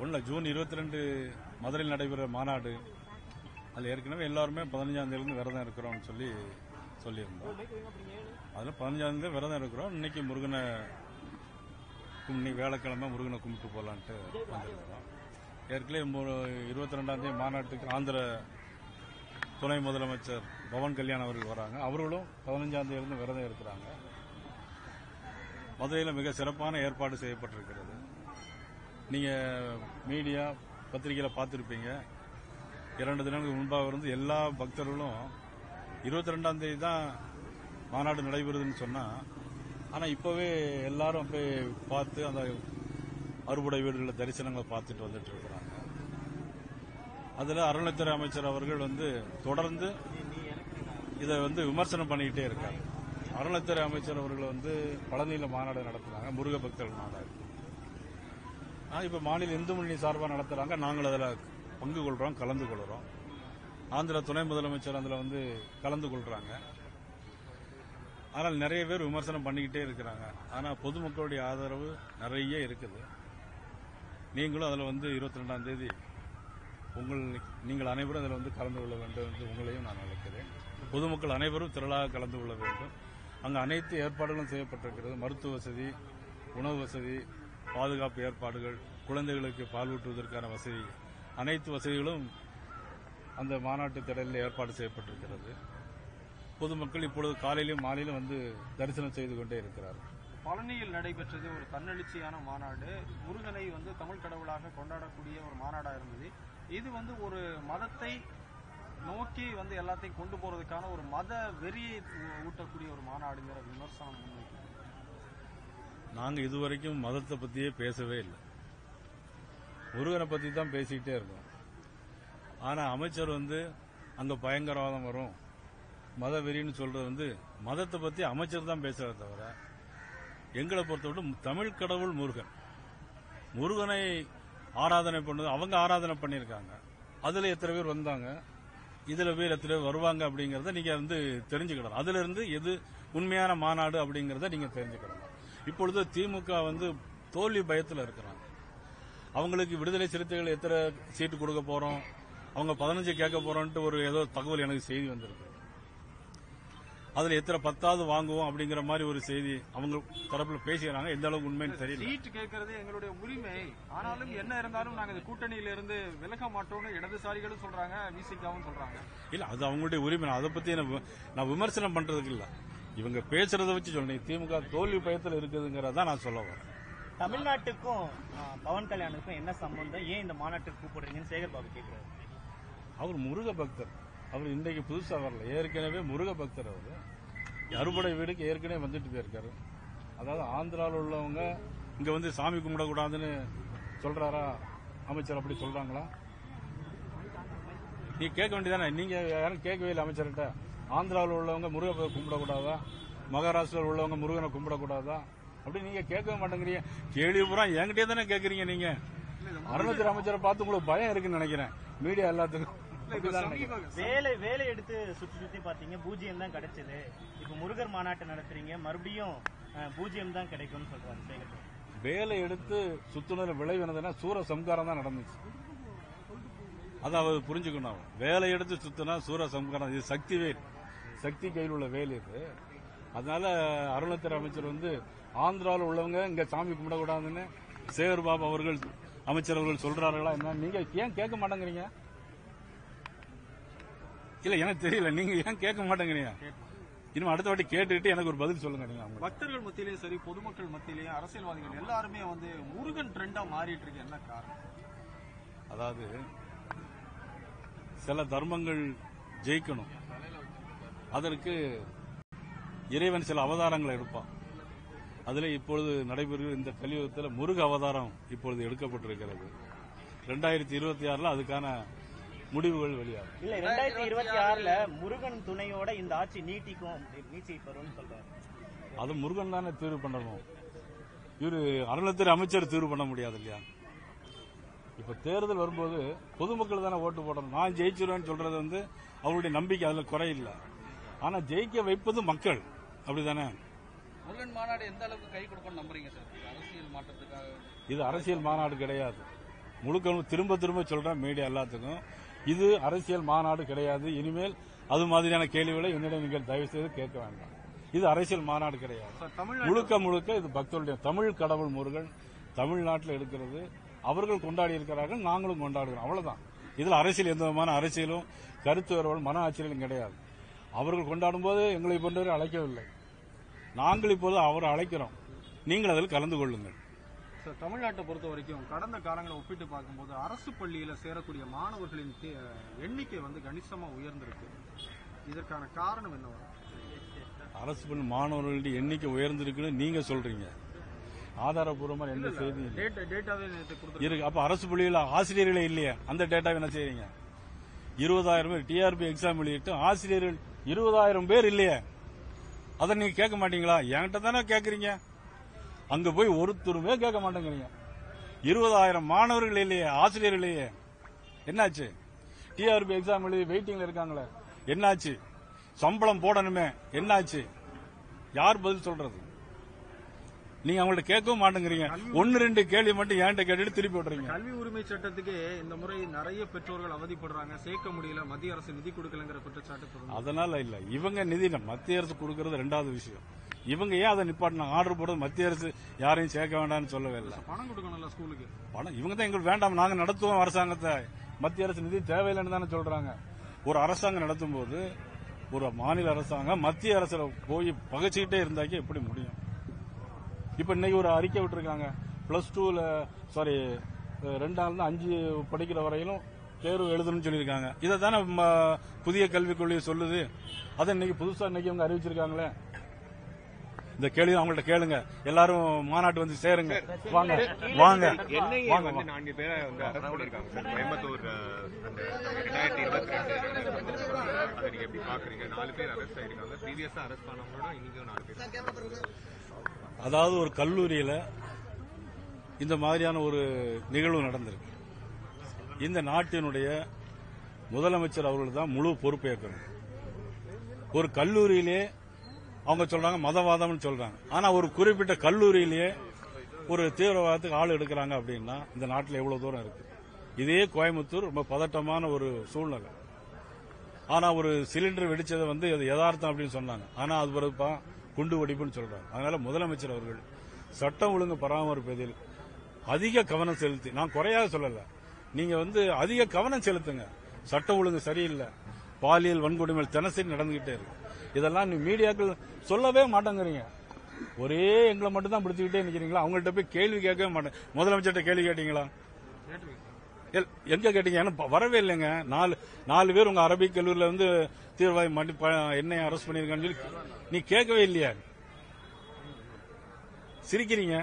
ஒன்றில் ஜூன் 22 மதுரையில் நடைபெற மாநாடு, அதில் ஏற்கனவே எல்லாருமே 15ஆம் தேதியிலிருந்து விரதம் இருக்கிறோம்னு சொல்லியிருந்தோம். அதில் 15ஆம் தேதி விரதம் இருக்கிறோம். இன்னைக்கு முருகனை இன்னைக்கு வேலைக்கிழமை முருகனை கும்பிட்டு போகலான்ட்டு வந்திருக்கிறோம். ஏற்கனவே 22ஆம் தேதி மாநாட்டுக்கு ஆந்திர துணை முதலமைச்சர் பவன் கல்யாண் அவர்கள் வராங்க. அவர்களும் 15ஆம் தேதியிலிருந்து விரதம் இருக்கிறாங்க. மதுரையில் மிக சிறப்பான ஏற்பாடு செய்யப்பட்டிருக்கிறது. நீங்க மீடியா பத்திரிகையில பார்த்திருப்பீங்க. 2 தினங்களுக்கு முன்பாக இருந்து எல்லா பக்தர்களும் 22ஆம் தேதி தான் மாநாடு நடைபெறுதுன்னு சொன்னா, ஆனா இப்பவே எல்லாரும் போய் பார்த்து அந்த அறுபடை வீடுகளில் தரிசனங்களை பார்த்துட்டு வந்துட்டு இருக்கிறாங்க. அதுல அறநிலைத்துறை அமைச்சர் அவர்கள் தொடர்ந்து இதை விமர்சனம் பண்ணிக்கிட்டே இருக்காரு. அறநிலைத்துறை அமைச்சர் அவர்கள் பழனியில மாநாடு நடத்துறாங்க, முருக பக்தர்கள் மாநாடு. இப்ப மாநில இந்து முன்னணி சார்பாக நடத்துறாங்க. நாங்கள் அதில் பங்கு கொள்றோம், கலந்து கொள்றோம். ஆந்திர துணை முதலமைச்சர் அதில் கலந்து கொள்றாங்க. ஆனால் நிறைய பேர் விமர்சனம் பண்ணிக்கிட்டே இருக்கிறாங்க. ஆனா பொதுமக்களுடைய ஆதரவு நிறைய இருக்குது. நீங்களும் அதில் 22ஆம் தேதி நீங்கள் அனைவரும் அதில் கலந்து கொள்ள வேண்டும் என்று உங்களையும் நான் அழைக்கிறேன். பொதுமக்கள் அனைவரும் திரளாக கலந்து கொள்ள வேண்டும். அங்கு அனைத்து ஏற்பாடுகளும் செய்யப்பட்டிருக்கிறது. மருத்துவ வசதி, உணவு வசதி, பாதுகாப்பு ஏற்பாடுகள், குழந்தைகளுக்கு பால் ஊட்டுவதற்கான வசதி, அனைத்து வசதிகளும் அந்த மாநாட்டு திடலில் ஏற்பாடு செய்யப்பட்டிருக்கிறது. பொதுமக்கள் இப்பொழுது காலையிலும் மாலையிலும் தரிசனம் செய்து கொண்டே இருக்கிறார்கள். பழனியில் நடைபெற்றது ஒரு தன்னெழுச்சியான மாநாடு. முருகனை தமிழ் கடவுளாக கொண்டாடக்கூடிய ஒரு மாநாடா இருந்தது. இது ஒரு மதத்தை நோக்கி எல்லாத்தையும் கொண்டு போறதுக்கான ஒரு மத வெறியை ஊட்டக்கூடிய ஒரு மாநாடுங்கிற விமர்சனம் முன்வைக்கிறது. நாங்க இதுவரைக்கும் மதத்தை பத்தியே பேசவே இல்லை. முருகனை பத்தி தான் பேசிக்கிட்டே இருக்கோம். ஆனா அமைச்சர் அங்க பயங்கரவாதம் வரும், மத வெறின்னு சொல்றது மதத்தை பத்தி அமைச்சர் தான் பேசுறத தவிர, எங்களை பொறுத்தவரை தமிழ் கடவுள் முருகனை ஆராதனை பண்ணது அவங்க ஆராதனை பண்ணியிருக்காங்க. அதுல எத்தனை பேர் வந்தாங்க, இதுல பேர் எத்தனை பேர் வருவாங்க அப்படிங்கறத நீங்க தெரிஞ்சுக்கிடலாம். அதுல இருந்து எது உண்மையான மாநாடு அப்படிங்கறத நீங்க தெரிஞ்சுக்கிடலாம். இப்பொழுது திமுக தோல்வி பயத்தில் இருக்கிறாங்க. அவங்களுக்கு விடுதலை சிறுத்தைகள் எத்தனை சீட்டு கொடுக்க போறோம், அவங்க 15 கேட்க போறோம்ட்டு ஒரு ஏதோ தகவல் எனக்கு செய்தி வந்திருக்கு. அதுல எத்தனை 10வது வாங்குவோம் அப்படிங்கிற மாதிரி ஒரு செய்தி அவங்க தரப்புல பேசுகிறாங்க. எந்த அளவுக்கு உண்மைன்னு தெரியல. சீட்டு கேட்கறது எங்களுடைய உரிமை, ஆனாலும் என்ன இருந்தாலும் நாங்க இந்த கூட்டணியில இருந்து விலக மாட்டோம்னு இடதுசாரிகளும் சொல்றாங்க, விசிகாவும் சொல்றாங்க. இல்ல, அது அவங்களுடைய உரிமை. அதை பத்தி நான் விமர்சனம் பண்றதுக்கு இல்ல, இவங்க பேசுறதை வச்சு சொல்றேன். திமுக தோல்வி பயத்தில் இருக்குதுங்கிறதா நான் சொல்ல வரேன். தமிழ்நாட்டுக்கும் பவன் கல்யாணுக்கும் என்ன சம்பந்தம், ஏன் இந்த மாநாட்டுக்கு கூப்பிடுறீங்கன்னு சேகர் பாபு கேட்கிறாரு. அவர் முருக பக்தர். அவர் இன்றைக்கு புதுசா வரல, ஏற்கனவே முருக பக்தர். அவர் அறுபடை வீடுக்கு ஏற்கனவே வந்துட்டு போயிருக்காரு. அதாவது ஆந்திராவில் உள்ளவங்க இங்க சாமி கும்பிடக்கூடாதுன்னு சொல்றாரா அமைச்சர்? அப்படி சொல்றாங்களா? நீ கேட்க வேண்டியதானே. நீங்க யாரும் கேட்கவே இல்லை அமைச்சர்கிட்ட. ஆந்திராவில் உள்ளவங்க முருக கும்பிடக்கூடாதா, மகாராஷ்டிராவில் உள்ளவங்க முருகனை கும்பிடக்கூடாதா அப்படி நீங்க கேட்கவே மாட்டேங்கிறீங்க. கேள்வி பூரா என்கிட்டே தானே கேட்கறீங்க. நீங்க அறநிலையத்துறை அமைச்சரை பார்த்து உங்களுக்கு பயம் இருக்குன்னு நினைக்கிறேன். மீடியா எல்லாத்துக்கும் வேலை எடுத்து சுத்தி பாத்தீங்க, பூஜ்ஜியம் தான் கிடைச்சது. இப்ப முருகர் மாநாட்டை நடத்துறீங்க, மறுபடியும் பூஜ்ஜியம் தான் கிடைக்கும்னு சொல்றாங்க சேகர். வேலை எடுத்து சுத்துனது விளைவு என்னதுன்னா சூர சம்காரம் தான் நடந்துச்சு. அதாவது புரிஞ்சுக்கணும். வேலை எடுத்து சுத்தினா சூர சம்காரம். இது சக்தி வேல், சக்தி கையில் உள்ள வேல் இது. அதனால அறநிலையத்துறை அமைச்சர் ஆந்திராவில் உள்ளவங்க இங்க சாமி கும்பிடக்கூடாதுன்னு சேகர் பாபு அவர்கள் அமைச்சர் அவர்கள் சொல்றார்களா என்ன? நீங்க ஏன் கேட்க மாட்டேங்கிறீங்க? இல்ல எனக்கு தெரியல, நீங்க ஏன் கேட்க மாட்டேங்கிறீங்க? இனிமே அடுத்த வாட்டி கேட்டுக்கிட்டு எனக்கு ஒரு பதில் சொல்லுங்க. நீங்க பக்தர்கள் மத்தியிலேயும் சரி, பொதுமக்கள் மத்தியிலேயும், அரசியல்வாதிகள் எல்லாருமே முருகன் ட்ரெண்டா மாறிட்டு இருக்கு. என்ன காரணம்? அதாவது சில தர்மங்கள் ஜெயிக்கணும், அதற்கு இறைவன் சில அவதாரங்களை எடுப்பான். அதுல இப்பொழுது நடைபெறுகிற இந்த கலியுகத்தில் முருக அவதாரம் இப்பொழுது எடுக்கப்பட்டிருக்கிறது. 2026 அதுக்கான முடிவுகள் வெளியாகும். இல்ல 2026 முருகன் துணையோட இந்த ஆட்சி நீட்டிக்கும் சொல்றாரு. அது முருகன் தானே தீர்வு பண்ணணும். இவரு அறநிலையத்துறை அமைச்சர் தீர்வு பண்ண முடியாது இல்லையா? இப்ப தேர்தல் வரும்போது பொதுமக்கள் தானே ஓட்டு போடணும். நான் ஜெயிச்சிருவேன்னு சொல்றது அவருடைய நம்பிக்கை, அதுல குறையில்லை. ஆனா ஜெயிக்க வைப்பது மக்கள், அப்படிதானே? முருகன் மாநாடு எந்த அளவுக்கு கை கொடுக்கணும் நம்புறீங்க சார்? அரசியல் மாற்றத்துக்காக. இது அரசியல் மாநாடு கிடையாது. முழுக்க திரும்ப திரும்ப சொல்றேன் மீடியா எல்லாத்துக்கும், இது அரசியல் மாநாடு கிடையாது. இனிமேல் அது மாதிரியான கேள்விகளை என்னிடம் நீங்கள் தயவு செய்து கேட்க வேண்டாம். இது அரசியல் மாநாடு கிடையாது. முழுக்க முழுக்க இது பக்தருடைய தமிழ் கடவுள் முருகன் தமிழ்நாட்டில் எடுக்கிறது. அவர்கள் கொண்டாடி இருக்கிறார்கள், நாங்களும் கொண்டாடுகிறோம். அவ்வளவுதான். இதுல அரசியல் எந்த விதமான அரசியலும் கருத்து வேறுபாடும் மன ஆச்சரியம் கிடையாது. அவர்கள் கொண்டாடும் போது எங்களை போன்றவரை அழைக்கவில்லை. நாங்கள் இப்போது அவரை அழைக்கிறோம். நீங்கள் அதில் கலந்து கொள்ளுங்கள். சார், தமிழ்நாட்டை பொறுத்த வரைக்கும் கடந்த காலங்களை ஒப்பிட்டு பார்க்கும்போது அரசு பள்ளியில சேரக்கூடிய மாணவர்களின் எண்ணிக்கை வந்து கணிசமா உயர்ந்திருக்கு. இதற்கான காரணம் என்னவா? அரசு பள்ளி மாணவர்களுடைய எண்ணிக்கை உயர்ந்திருக்குன்னு நீங்க சொல்றீங்க. ஆதாரபூர்வமா எந்த செய்தி இருக்கு? அப்ப அரசு பள்ளியில் ஆசிரியர்களே இல்லையா? அந்த டேட்டாவை என்ன செய்றீங்க? 20,000 பேர் டிஆர்பி எக்ஸாம் எழுதிட்டு ஆசிரியர்கள் 20,000 பேர் இல்லையா? அதை நீங்க கேட்க மாட்டீங்களா? என்கிட்ட தானே கேட்கறீங்க. அங்க போய் ஒருத்தருமே கேட்க மாட்டேங்கிறீங்க. 20,000 மாணவர்கள் இல்லையே, ஆசிரியர்கள் இல்லையே. என்னாச்சு? டிஆர்பி எக்ஸாம் எழுதி வெயிட்டிங்ல இருக்காங்களே, என்னாச்சு? சம்பளம் போடணுமே, என்னாச்சு? யார் பதில் சொல்றது? நீங்க அவங்கள்ட்ட கேட்கவும் மாட்டேங்கிறீங்க. 1-2 கேள்வி மட்டும் என்கிட்ட கேட்டுட்டு திருப்பி விடுறீங்க. கல்வி உரிமை சட்டத்துக்கு இந்த முறை நிறைய பெற்றோர்கள் அவதிப்படுறாங்க, சேர்க்க முடியல, மத்திய அரசு நிதி கொடுக்கலங்கிற குற்றச்சாட்டு. அதனால இல்ல, இவங்க நிதி மத்திய அரசு கொடுக்கறது ரெண்டாவது விஷயம். இவங்க ஏன் அதை நிப்பாட்டினாங்க? ஆர்டர் போடுறது மத்திய அரசு யாரையும் சேர்க்க வேண்டாம்னு சொல்லவே இல்லை. பணம் கொடுக்கணும்ல ஸ்கூலுக்கு. பணம் இவங்க தான் எங்களுக்கு வேண்டாம், நாங்க நடத்துவோம் அரசாங்கத்தை, மத்திய அரசு நிதி தேவையில்லைன்னு தானே சொல்றாங்க. ஒரு அரசாங்கம் நடத்தும் போது ஒரு மாநில அரசாங்கம் மத்திய அரசுல போய் பகைச்சுக்கிட்டே இருந்தாக்கி எப்படி முடியும்? இப்ப இன்னைக்கு ஒரு அறிக்கை விட்டுருக்காங்க, +2ல 2 5 படிக்கிற வரையிலும் தேர்வு எழுதணும்னு சொல்லியிருக்காங்க. இதை தானே புதிய கல்விக் கொள்கை சொல்லுது. அதை இன்னைக்கு புதுசா இன்னைக்கு அவங்க அறிவிச்சிருக்காங்களே. இந்த கேள்வி அவங்கள்ட்ட கேளுங்க. எல்லாரும் மாநாட்டு வந்து சேருங்க. வாங்க வாங்க வாங்க. 4 பேரை வந்து அரெஸ்ட் பண்ணிருக்காங்க சார். கோயம்புத்தூர் அந்த 2022 அதை நீங்க எப்படி பாக்குறீங்க? 4 பேர் அரெஸ்ட் ஆயிருக்காங்க. ப்ரீவியஸா அரெஸ்ட் பண்ணவங்களோட இன்னைக்கும் 4 பேர். அதாவது ஒரு கல்லூரியில இந்த மாதிரியான ஒரு நிகழ்வு நடந்திருக்கு. இந்த நாட்டினுடைய முதலமைச்சர் அவர்கள் தான் முழு பொறுப்பேற்கணும். ஒரு கல்லூரியிலே அவங்க சொல்றாங்க மதவாதம்னு சொல்றாங்க. ஆனா ஒரு குறிப்பிட்ட கல்லூரியிலேயே ஒரு தீவிரவாதத்துக்கு ஆள் எடுக்கிறாங்க அப்படின்னா இந்த நாட்டில் எவ்வளவு தூரம் இருக்கு? இதே கோயம்புத்தூர் ரொம்ப பதட்டமான ஒரு சூழ்நிலை. ஆனா ஒரு சிலிண்டர் வெடிச்சதை வந்து அது யதார்த்தம் அப்படின்னு சொன்னாங்க. ஆனா அது பிறகுப்பா குண்டு வெடிப்புன்னு சொல்றாங்க. அதனால முதலமைச்சர் அவர்கள் சட்டம் ஒழுங்கு பராமரிப்பதில் அதிக கவனம் செலுத்தி, நான் குறையாக சொல்லல, நீங்க வந்து அதிக கவனம் செலுத்துங்க. சட்டம் ஒழுங்கு சரியில்லை, பாலியல் வன்கொடுமைகள் தினசரி நடந்துகிட்டே இருக்கு. இதெல்லாம் நீ மீடியாக்கள் சொல்லவே மாட்டேங்கிறீங்க. ஒரே எங்களை மட்டும் தான் பிடிச்சுக்கிட்டே நிக்கிறீங்களா? அவங்கள்ட்ட போய் கேள்வி கேட்கவே மாட்டேன். முதலமைச்சர்கிட்ட கேள்வி கேட்டீங்களா? எங்க கேட்டீங்க? ஏன்னா வரவே இல்லைங்க. 4 பேர் உங்க அரபிக் கல்லூரியில இருந்து தீவிரவாதி என்னை அரெஸ்ட் பண்ணிருக்கான்னு சொல்லி நீ கேட்கவே இல்லையா? சிரிக்கிறீங்க.